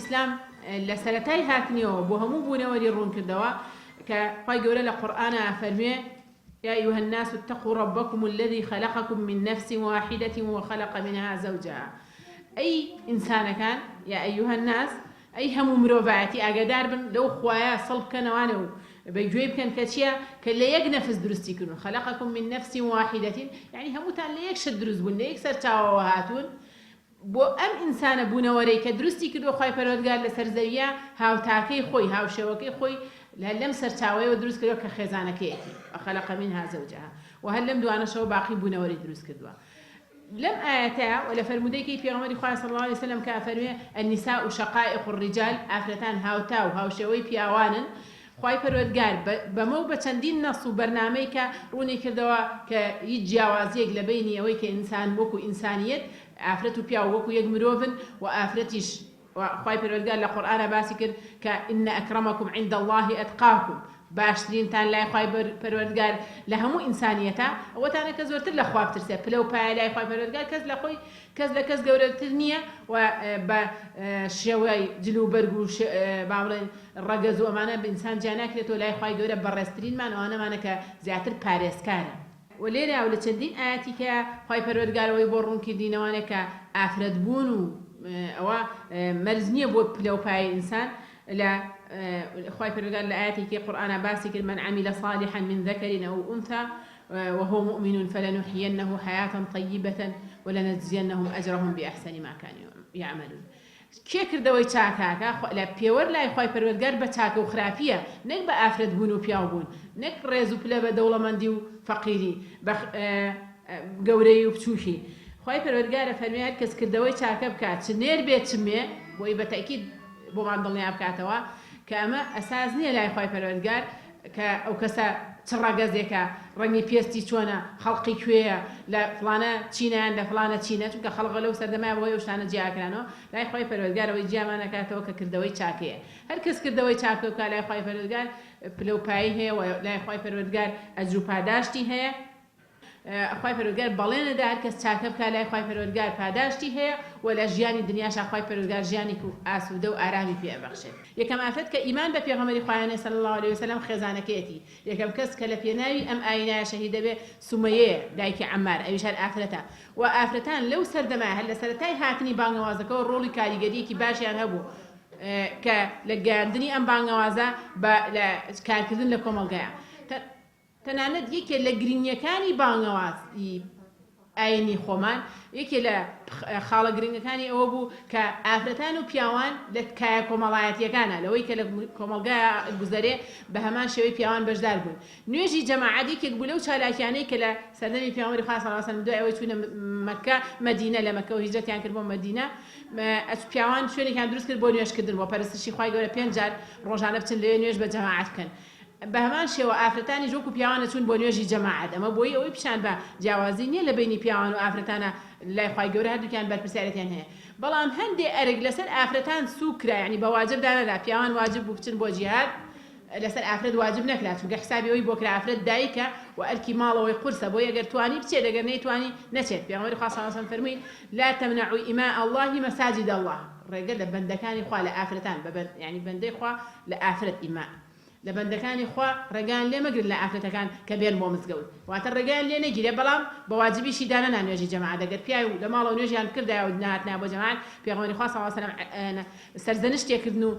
ئیسلام لە سەرەتای هاتنیەوە بۆ هەموو بوونەوەری ڕوون کردەوە کە خوای گەورە لە قورئانە فەرمێ يا أيها الناس اتقوا ربكم الذي خلقكم من نفس واحدة وخلق منها زوجها أي إنسان كان يا أيها الناس أي هم مروباتي أقدار بن لو خوايا صلب كانوانو بيجويب كان كشيا كلا يجنفس درستي كنون خلقكم من نفس واحدة يعني هموتان ليكشد درس بن ليكسر تاوهاتون بۆ ئەم ئینسانە بوونەوەرەی کە دروستی کردو خی پەروەردگار لەسەر زەویە هاوتاکەی خۆی هاوشێوەکەی خۆی لەم سەرچاوەیەوە دروست کردو کە خێزانەکەیەتی خەلق منها زەوجها و هەر لەم دوانەشەوە باقی بوونەوەری دروست کردووە لەم ئاەتەیە و لە فەرمودەیەکی پێغەمبەری خوا صلی الله علیه وسلم کە فەرمێ النساء شقائق الرجال ئافرەتان هاوتا و هاوشێوەی پیاوانن خوای پەروەردگار بەمە و بە چەندین نەس و بەرنامەی کە ڕوونی کردەوە کە هیچ جیاوازیەک لە بینی ئەوەی کە ئینسان وەکو ئینسانیەت ئافرەت و پیا وەکو یەک مرۆڤن و ئافرەتیش خوای پەروەردگار لە قورئانە باسی کرد کە ئین ئەکرەمەکم عند الله ئەتقاکم باشترینتان لای خوای پەروەردگار لە هەموو ئینسانیەتە ئەوەتانە کە زۆرتر لە خوا بترسێ پلە و پایە لای خوای پەروەردگار کەس لە کەس گەورەتر نییە و بە شێوەی جلو و بەرگ و باڵێن ڕەگەز و ئەمانە بە ئینسان جا ناکرێتەوە لای خوای گەورە بەڕێزترینمان ئەوانەمانە کە زیاتر پارێزکارە و لێرە و لە چەندین ئاەتی کە خوای پەروەردگارەوەی بۆ ڕوونکردینەوانە کە ئافرەت بوون و ئەوە مەرج نییە بۆ پلە و پایە ئینسان لە خوای پەروەردگار لە ئاەتێکی قورئانە باسی کرد من عمل صالحا من ذكر أو أنثى وهو مؤمن فلنحيينه حياة طيبة ولنجزينهم أجرهم بأحسن ما كانوا يعملون کێ کردەوەی چاکاکە لە پێوەەر لای خوای پەروەردگار بە چاکە و خراپیە نەک بە ئافرەت بوون و پیاو بوون نەک ڕێز و پلە بە دەوڵەمەندی و فەقیری گەورەی و بچووکی خوای پەروەردگارە فەرمی هەر کەس کردەوەی چاکە بکات چ نێر بێت چمێ بۆی بە تەکید بۆمان دڵنیا بکاتەوە کە ئەمە ئەساس نییە لای خوای پەروەردگار کە ئەو کەسە چ ڕەگەزێکە ڕەنگی پێستی چۆنە خەڵقی کوێیە لە فڵانە چینیان لە فڵانە چینە چونکە خەڵقە لەو سەردەمای بۆی ئەو شتانە جیاکرانەوە لای خوای پەروەردگارەوەی جیامان نەکاتەوە کە کردەوەی چاکەیە هەر کەس کردەوەی چاکە بکات لای خوای پەروەردگار پلەپایی هەیە و لای خوای پەروەردگار ئەجر و پاداشتی هەیە خوای پەروەردگار بەڵێنەدا هەر کەس چاکە بکات لای خوای پەروەردگار پاداشتی هەیە و لە ژیانی دنیاشا خوای پەروەردگار ژیانی ئاسوودە و ئارامی پێ ئەبەخشێت یەکەم ئافرەت کە ئیمان بە پێغەمبەری خوایانە صلی الله علیه وسلم خێزانەکەیەتی یەکەم کەس کە لە پێناوی ئەم ئاینایە شەهید دەبێ سومەیەیە دایکی عەمار ئەویش هەر ئافرەتە و ئافرەتان لەو سەردەمایە هەر لە سەرەتای هاتنی بانگەوازەکەەوە ڕۆڵی کاریگەریەکی باشیان هەبوو کە لە گەیاندنی ئەم بانگەوازە لە کارکردن لە کۆمەڵگەیە تەنانەت یەکێ لە گرنگیەکانی بانگەوازی ئاینی خۆمان یەکێ لە خاڵە گرنگەکانی ئەوە بوو کە ئافرەتان و پیاوان لە تکایە کۆمەڵایەتیەکانە لەوەی کە لە کۆمەڵگای گوزەرێ بە هەمان شێوەی پیاوان بەشدار بوون نوێژی جەماعەت یەکێک بوو لەو چالاکیانەی کە لە سەردەمی پێغەمبەری خوا صلی الله علیه و سلم دوای ئەوەی چوونە مەککە مەدینە لە مەککە و هیجرەتیان کرد بۆ مەدینە پیاوان شوێنێکیان دروست کرد بۆ نوێژکردن بۆ پەرستشی خوای گەورە 5 جار ڕۆژانە بچن لەوێ نوێژ بە جەماعەت بکەن بە هەمان شێوە ئافرەتانی ژۆک و پیاوانە چوون بۆ نوێژی جەماعەت ئەمە بۆی ئەوەی پیشان بە جیاوازی نییە لە بینی پیاوان و ئافرەتانە لای خوای گەورە هەردووکیان بەرپرسیارەتیان هەیە بەڵام هەندێک ئەرگ لەسەر ئافرەتان سوکرا یعنی بە واجب دانەدا پیاوان واجب بوو بچن بۆ جیهاد لەسەر ئافرەت واجب نەکرا چونکە حسابی ئەوەی بۆ کرا ئافرەت دایکە و ئەرکی ماڵەوەی قورسە بۆ ئەگەر توانی بچێت ئەگەر نەیتوانی نەچێت پێغەمبەری خوا صلی الله علیه و سلم فەرمووی لا تمنعوا إماء الله مساجد الله ڕێگە لە بەندەکانی خوا لە ئافرەتان یعنی بەندەی خوا لە ئافرەت ئیما لە بەندەکانی خوا ڕێگان لێ مەگرن لە ئافرەتەکان کە بێن بۆ مزگەوت واتە ڕێگان لێ نەگیرێ بەڵام بە واجبیشی دانەنا نوێژی جەماعەت ئەگەر پیاو لە ماڵەوە نوێژیان کردایە و نهاتنا بۆ جەماعەت پێغەمبەری خوا صلی الله علیه و سلم سەرزەنشتێکردن و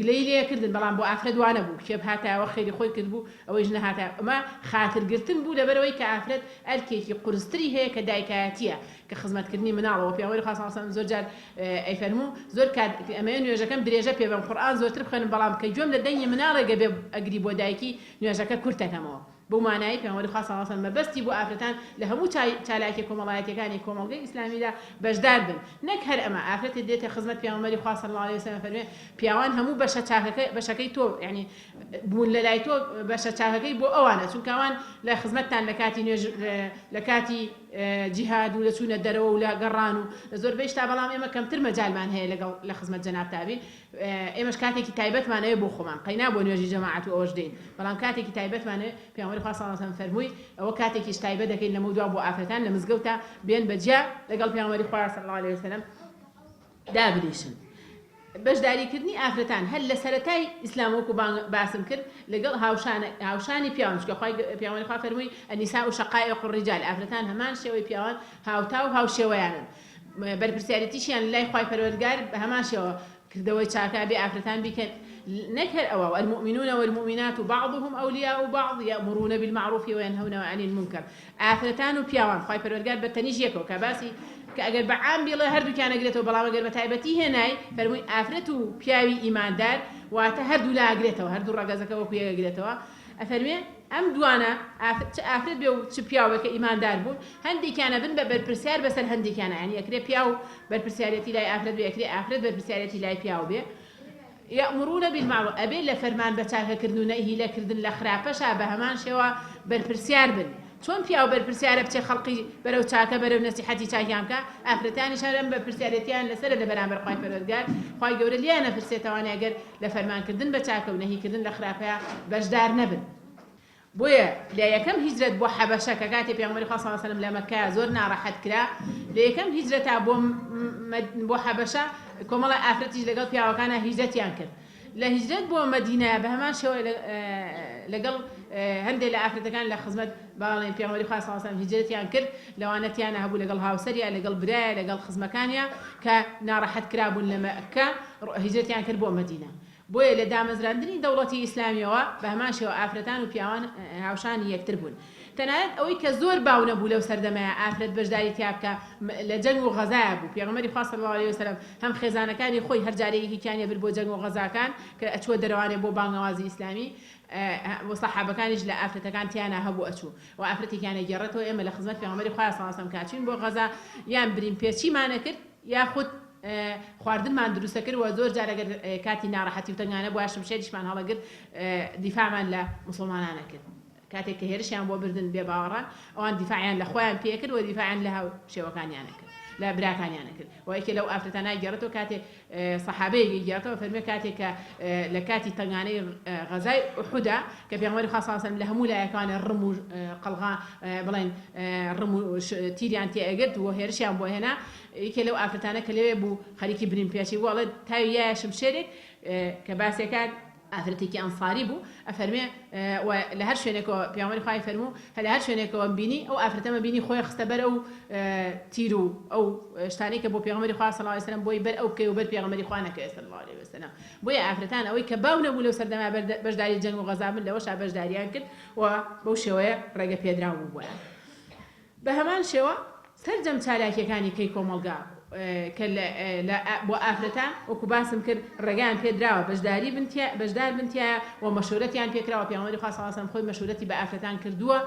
گلەی لێکردن بەڵام بۆ ئافرەت وانە بوو کێب هاتایەوە خێری خۆی کرد بوو ئەوەیش نەهاتایە ئەمە خاترگرتن بوو لەبەرەوەی کە ئافرەت ئەرکێکی قورستری هەیە کە دایکایەتیە کە خزمەتکردنی مناڵەوە پێغەمبەری خوا صلی الله علیه و سلم زۆر جار ئەیفەرموو زۆر کات ئەمە نوێژەکەم درێژە پێ بەم قورئان زۆرتر بخوێنم بەڵام کە گوێم لە دەنگی مناڵێگە بێ ئەگری بۆ دایکی نوێژەکە کورتەکەمەوە بۆ مانایی پێغەمبەری خوا صلی الله علیه و سلم مەبەستی بۆ ئافرەتان لە هەموو چالاکی کۆمەڵایەتیەکانی کۆمەڵگەی ئیسلامیدا بەشدار بن نەک هەر ئەمە ئافرەتێک دێتە خزمەت پێغەمبەری خوا صلی الله علیه و سلم فەرمێ پیاوان هەموو بەشەکەی تۆ یعنی بوون لە لای تۆ بەشە چاکەکەی بۆ ئەوانە چونکە ئەوان لە خزمەتتان لە کاتی نوێژ لە کاتی جیهاد و لە چوونە دەرەوە و لە گەڕان و زۆربەی شتا بەڵام ئێمە کەمتر مەجالمان هەیە لەگەڵ لە خزمەت جەناب تابین ئێمەش کاتێکی تایبەتمانەیە بۆ خۆمان قەینا بۆ نوێژی جەماعەت و ئەوەش دێین بەڵام کاتێکی تایبەتمانەیە پێغەمبەری خوا صلی الله علیه و سلم فەرمووی ئەوە کاتێکیش تایبەت دەکەین لەمە دوا بۆ ئافرەتان لە مزگەوتە بێن بەجیا لەگەڵ پێغەمبەری خوا صلی الله علیه و سلم دابریشن بەشداریکردنی ئافرەتان هەر لە سەرەتای ئیسلام وەکو باسم کرد لەگەڵ هاوشانی پیاوان چکە پیاوانی خوا فەرمووی النساء شقائق الرجال ئافرەتان هەمان شێوەی پیاوان هاوتا و هاوشێوەیانن بەرپرسیارەتیشیان لای خوای پەروەردگار بە هەمان شێوە کردەوەی چاکە بێ ئافرەتان بیکەن نەکرد ئەوە المؤمنون والمؤمنات بعضهم أولياء بعض يأمرون بالمعروف وينهون عن المنكر ئافرەتان و پیاوان خوای پەروەردگار بە تەنیش یەکەوە کە باسی کە ئەگەر بەعام بڵێ هەردووکیان ئەگرێتەوە بەڵام ئەگەر بە تایبەتی هێنای فەرمووی ئافرەت و پیاوی ئیماندار واتە هەردوو لا ئەگرێتەوە هەردوو ڕەگەزەکە وەکو یەکەگرێتەوە ئەفەرمێ ئەم دوانە ئافرەت بێ و چ پیاوێکە ئیماندار بوون هەندێکیانە بن بە بەرپرسیار بەسەر هەندێکیانە یعنی ئەکرێ پیا و بەرپرسیارەتی لای ئافرەت بێ ئەکرێ ئافرەت بەرپرسیارەتی لای پیاو بێ يأمرون بالمعروف أبي لفرمان بتاعك كردونا هي لكردن لخرافة شابه همان شوا برپرسیار بن چون پیاو برپرسیار بچه خلقی برو چاکه برو نصیحتی چاکیام که افرتانی شرم برپرسیارتیان لسر لبرامبر خوای پروردگار خوای گور لیانه فرسیتوانی اگر لفرمان کردن بچاکه و نهی کردن لخرافه بجدار نبن بويا لا يكم هجرة بو حبشة كاتب پیامبر خاص صلى الله عليه وسلم لمكة زورنا راحت كرا لا يكم هجرة بو حبشة كملا أفرتيج لقل بيا وكان هجرة ينكر لا هجرة بو مدينة بهمان شو لقل هندي لأفرت كان لخدمة بالين پیامبر خاص صلى الله عليه وسلم هجرة ينكر لو أنا تيانا هبو لقل هاوسريا لقل براء لقل خدمة كانيا كنا راحت كرا بو لمكة هجرة ينكر بو مدينة بۆیە لە دامەزراندنی دەوڵەتی ئیسلامیەوە بە هەمان شێوە ئافرەتان و پیاوان هاوشانی یەکتر بوون تەنانەت ئەوەی کە زۆر باو نەبوو لەو سەردەمەیە ئافرەت بەشداری تیا بکە لە جەنگ و غەزایە بوو پێغەمبەری خوا صلی الله علیه وسلم هەم خێزانەکانی خۆی هەر جارێکی تیانە بر بۆ جەنگ و غەزاکان کە ئەچوە دەرەوانێ بۆ بانگەوازی ئیسلامی بۆ سەحابەکانیش لە ئافرەتەکان تیانە هەبوو ئەچوو و ئافرەتێکیانە گەڕێتەوە ئێمە لە خزمەت پێغەمبەری خوا صلی الله علیه وسلم کاچین بۆ غەزا یان برین پێچیمانە کرد یاخود خواردنمان دروستە کرد و زۆر جارەگەر کاتی ناڕەحەتی و تەنگانە بواشم شێریشمان هەڵەگرت دیفاعمان لە موسڵمانانە کرد کاتێک کە هێرشیان بۆ بردن بێ باوەڕان ئەوان دیفاعیان لە خۆیان پێ کرد و دیفاعیان لە هاو شێوەکانیانە کرد لا براکانیانە کرد و یەکێ لەو ئافرەتانای گەڕێتەوە کاتێک سەحابەیەکی گەڕێتەوە فەرمێ کاتێک کە لە کاتی تەنگانەی غەزای ئوحودا کە پێغەمبەری خوا صلی الله علیه وسلم لە هەموو لایەکانە ڕم و قەڵغا بڵێن ڕم و تیریان تێ ئەگرت و هێرشیان بۆ هێنا یەکێ لەو ئافرەتانە کە لەوێ بوو خەریکی برین پێچی بوو ئەڵێ تاوی یایە شمشێرێک کە باسێکات ئافرەتێکی ئەنساری بوو ئەفەرمێ لە هەر شوێنێکەوە پیامبەری خوای فەرموو هەر لە هەر شوێنێکەوە بینی ئەو ئافرەتەمە بینی خۆی خستە بەر ئەو تیر و ئەو شتانەی کە بۆ پیامبەری خوا صلی الله علیه وسلم بۆی بەر ئەو بکەی و بەر پیامبەری خوا نەکەی صلی الله علیه وسلم بۆیە ئافرەتان ئەوەی کە باو نەبوو لەو سەردەما بەشداری جەنگ و غەزا بن لەوەشا بەشداریان کرد و بەو شێوەیە ڕێگە پێدراو بوو بۆیان بە هەمان شێوە سەرجەم چالاکیەکانی کەی کۆمەڵگا کە بۆ ئافرەتان وەکو باسم کرد ڕێگەیان پێدراوە بەشدار بنتیایە و مەشورەتیان پێکراوە پیامبەری خوا صلی الله علیه وسلم خۆی مەشورەتی بە ئافرەتان کردووە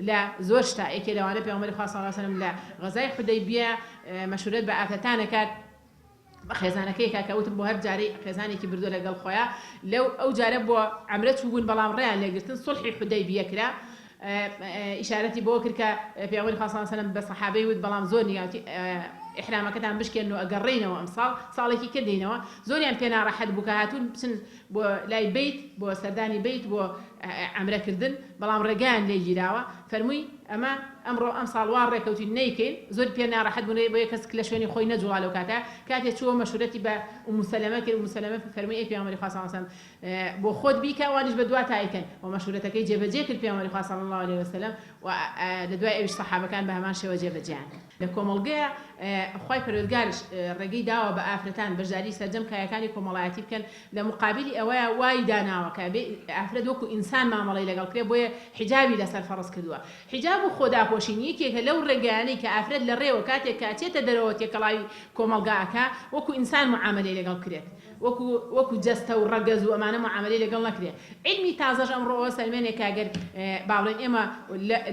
لە زۆر شتا یەکێ لەوانە پیامبەری خوا صلی الله علیه وسلم لە غەزای حودەیبیە مەشورەت بە ئافرەتان دەکات خێزانەکەی کاکەوتم بۆ هەر جارەی خێزانێکی بردو لەگەڵ خۆیان لەو ئەو جارە بۆ عەمرە چوبوون بەڵام ڕێیان لێگرتن سڵحی حودەیبیە کرا ئیشارەتی بۆ کرد کە پیامبەری خوا صلی الله علیه وسلم بە سەحابەی وت بەڵام زۆر نیگاوتی إحرامەکەتان بشکێن و ئەگەڕێینەوە ئەم ساڵێکی کردینەوە زۆریان پێ ناڕەحەت بوو کە هاتوون بچن بۆ لای بیت بۆ سەردانی بیت بۆ عەمرەکردن بەڵام ڕێگەیان لێگیراوە فەرمووی ئەمە ئەمڕۆ ئەم ساڵ وا ڕێکەوتی نەیکەین زۆر پێ ناڕەحەت بوون بۆ کەسێک لە شوێنی خۆی نەجوڵا لەو کاتە کاتێک چووە مەشورەتی بە ئومو سەلەمە کرد ئومو سەلەمە فەرمووی ئەی پێغەمبەری خوا صلی الله علیه وسلم بۆ خۆت بیکە وانیش بە دواتایکەن و مەشورەتەکەی جێبەجێ کرد پێغەمبەری خوا صلی الله علیه وسلم و لە دوای ئەویش سەحابەکان بە هەمان شێوە جێبەجێیان لە کۆمەڵگەیە خوای پەروەردگارش ڕێگەی داوە بە ئافرەتان بەشداری سەرجەم کایەکانی کۆمەڵایەتی بکەن لە مقابلی ئەوەیە وای داناوە کە ئافرەت وەکو ئینسان مامەڵەی لەگەڵ کرێ بۆیە حیجابی لەسەر فەرز کردووە حیجاب و خۆداپۆشین یەکێکە لەو ڕێگەیانەی کە ئافرەت لە ڕێوە کاتێک کاچێتە دەرەوە تێکەڵاوی کۆمەڵگاکە وەکو ئینسان معاملەی لەگەڵ کرێت وەکو جەستە و ڕەگەز و ئەمانە معاملەی لەگەڵ نەکرێت علمی تازەش ئەمڕۆ سەلمێنێک ئەگەر باڵێن ئێمە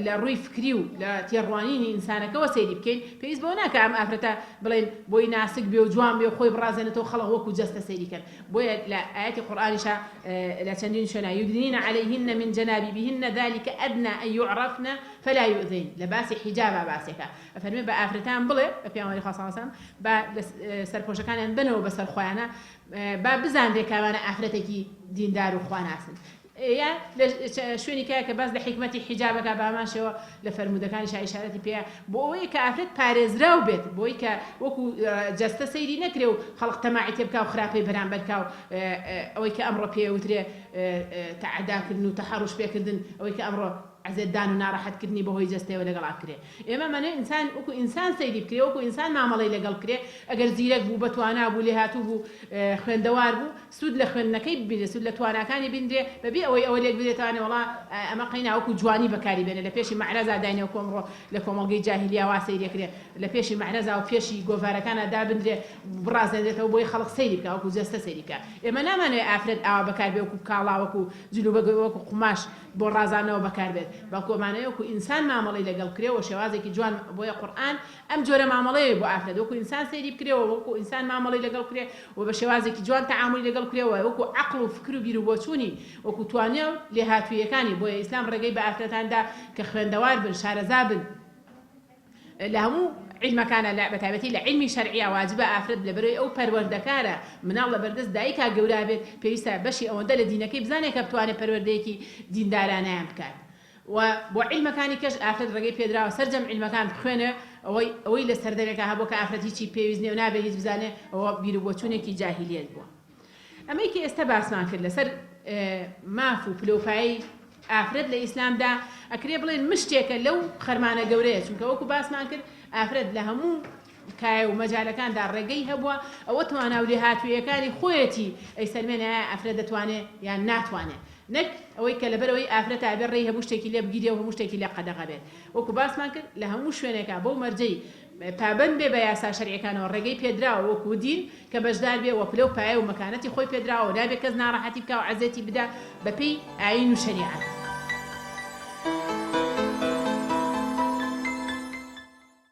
لە ڕووی فکری و لە تێڕوانینی ئینسانەکەەوە سەیری بکەین پێویست بۆ ناکە ئەم ئافرەتە بڵێن بۆی ناسک بێ و جوان بێ و خۆی بڕازێنێتەوە خەڵق وەکو جەستە سەیریکەن بۆیە لە ئاەتی قورئانیشە لە چەندین شوێنە یودنین عەلەیهن من جەنابیبیهن ذلك ئەدنى ئەن یعرفن فلا يؤذين لباسي حجابا باسيكا فەرمێ بە ئافرەتان بڵێ بە پێغەمبەری خوا صلی الله علیه وسلم بە سەرپۆشەکانیان بنەوە بەسەر خۆیانە با بزانرێ کاوانە ئافرەتێکی دیندار و خواناسن یا شوێنی کایە کە باس لە حکمەتی حیجابەکە باماشەوە لە فەرمودەکانیش ئیشارەتی پێە بۆ ئەوەی کە ئافرەت پارێزراو بێت بۆی کە وەکو جەستە سەیری نەکرێ و خەڵق تەماعی تێ بکا و خراپەی بەرامبەرکا و ئەوەی کە ئەمڕۆ پێوترێ تەعەداکردن و تەحەڕوش پێکردن ئەوەی کە ئەمڕۆ عزێددان و ناڕەحەتکردنی بەهۆی جەستەوە لەگەڵا کرێ ئێمە منێ ئینسان وەکو ئینسان سەیری بکرێ وەکو ئینسان مامەڵەی لەگەڵ کرێ ئەگەر زیرەک بوو بەتوانا بوو لێ هاتوو بوو خوێندەوار بوو سوود لە خوێندنەکەی ببینێ سوود لە تواناکانی بینرێ بەبێ ئەوەی ئەوە لێک بێتوانێ وڵا ئەمە قەینا وەکو جوانی بەکاری بێنێ لە پێشی مەعرەزا داینەوە کۆمڕۆ لە کۆمەڵگەی جاهیلیا وا سەیری کرێ لە پێشی مەعرەزا و پێشی گۆڤارەکانە دابدرێ بڕازێنێتەوە بۆی خەڵق سەیری بکە وەکو جەستە سەیری بکە ئێمە نامانوێت ئافرەت ئاوا بەکار بێ وەکو کاڵا وەکو جلوبەگە وەکو قوماش بۆ ڕازانەوە بەکار بێت بەڵکومانەیە وەکو ئینسان مامەڵەی لەگەڵ کرێەوە شێوازێکی جوان بۆیە قورئان ئەم جۆرە مامەڵەیە بۆ ئافرەت وەکو ئینسان سەیری بکرێەوە وەکو ئینسان مامەڵەی لەگەڵ کرێ و بە شێوازێکی جوان تەعاملی لەگەڵ کرێەوە وەکو عەقڵ و فکر و بیر و بۆچوونی وەکو توانێ و لێهاتوویەکانی بۆیە ئیسلام ڕێگەی بە ئافرەتاندا کە خوێندەوار بن شارەزا بن لە هەموو علمەکانە بەتایبەتی لە علمی شەرعیە واجبە ئافرەت لەبەرەوەی ئەو پەروەردەکارە مناڵ لە بەردەست دایکا گەورا بێت پێویستە بەشی ئەوەندە لە دینەکەی بزانێت کە بتوانێت پەروەردەیەکی دیندارانەیان بکات و بۆ علمەکانی کەش ئافرەت ڕێگەی پێدراوە سەرجەم علمەکان بخوێنێ ئەوەی لە سەردەمێکە هەبوو کە ئافرەت هیچی پێویست نیە و نابێت هیچ بزانێ ئەوە بیر و بۆچوونێکی جاهیلیەت بووە ئەمەی کە ئێستا باسمان کرد لەسەر ماف و پلۆپایی ئافرەت لە ئیسلامدا ئەکرێ بڵێن مشتێکە لەو خەرمانە گەورەیە چونکە وەکو باسمان کرد ئافرەت لە هەموو کایە و مەجالەکاندا ڕێگەی هەبووە ئەوە توانە و لێهاتوویەکانی خۆیەتی ئەی سەرمێنە ئافرەت دەتوانێت یان ناتوانێت نەک ئەوەی کە لەبەرەوەی ئافرەت ئابێ ڕێی هەموو شتێکی لێ بگیرێ و هەموو شتێکی لێ قەدەغە بێت وەکو باسمان کرد لە هەموو شوێنێکە بەو مەرجەی پابند بێ بە یاسا شەرعیەکانەوە ڕێگەی پێدراوە وەکو دین کە بەشدار بێ وە پلە و پایە و مەکانەتی خۆی پێدراوە نابێت کەس ناڕەحەتی بکە و عەزێتی بدا بەپێی ئاین و شەریعەت